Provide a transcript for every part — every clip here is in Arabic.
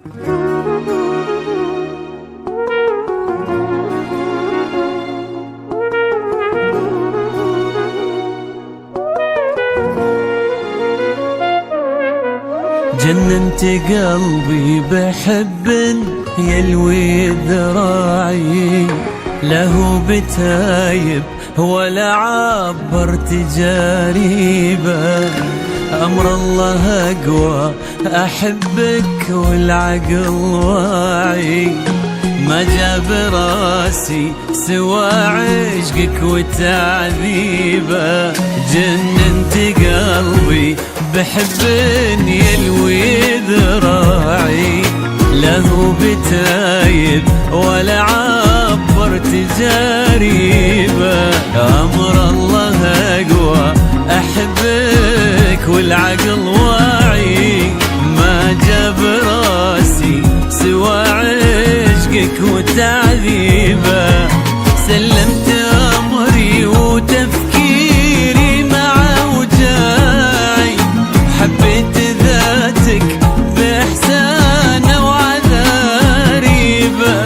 جننت قلبي بحب يلوي ذراعي، له بتايب ولا عبر تجاريبه. أمر الله أقوى أحبك والعقل واعي، ما جاب راسي سوى عشقك وتعذيبه. جننت قلبي بحب يلوي ذراعي، له بتايب ولا عبر تجاريبه. أمر الله أقوى أحبك والعقل واعي، ما جاب راسي سوى عشقك وتعذيبه. سلمت أمري وتفكيري مع وجاعي، حبيت ذاتك بإحسان وعذاريبه.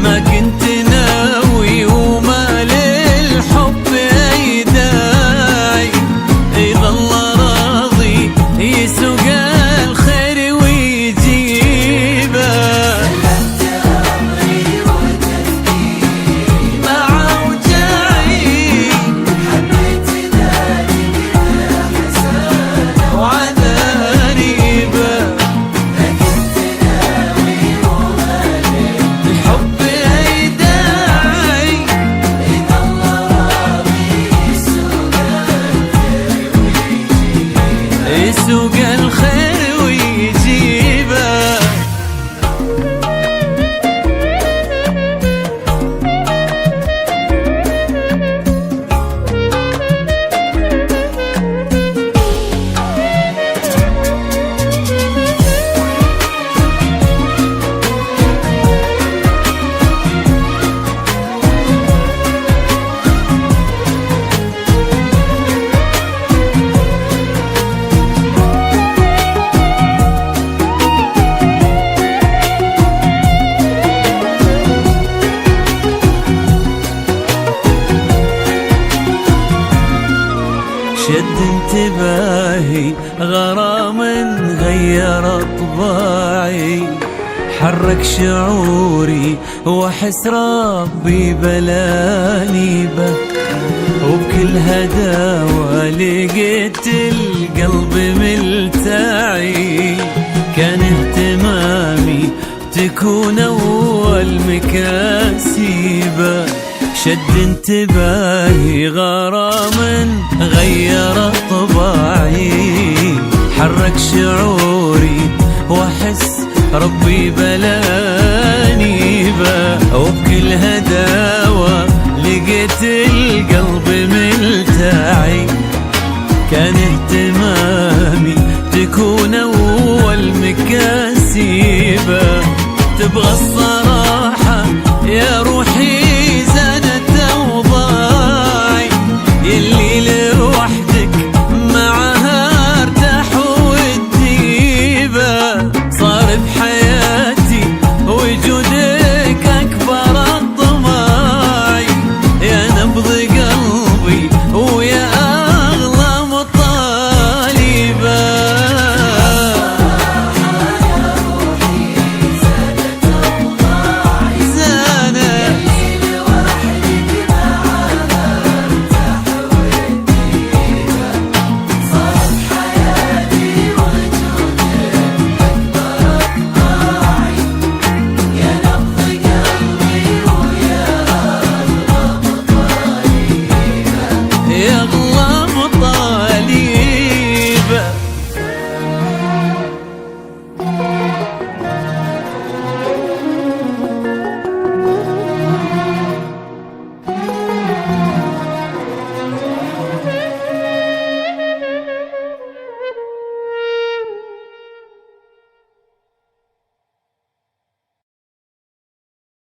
ما كنت ناوي وما للحب أي داعي، يظل راضي يسوق الخير ويجيبه. سلمت أمري وتفكيري مع وجاعي، حبيت ذاتك بإحسان وعذاريبه. ما كنت ناوي وما للحب أي داعي، يظل راضي يسوق الخير ويجيبه. شد انتباهي غرام غير طباعي، حرك شعوري واحس ربي بلاني به. وبكل هداوة لقيت القلب ملتاعي، كان اهتمامي تكون أول مكاسبه. شد انتباهي غرام غير طباعي، حرك شعوري واحس ربي بلاني به. وبكل هداوة لقيت القلب ملتاعي، كان اهتمامي تكون أول مكاسبه. تبغى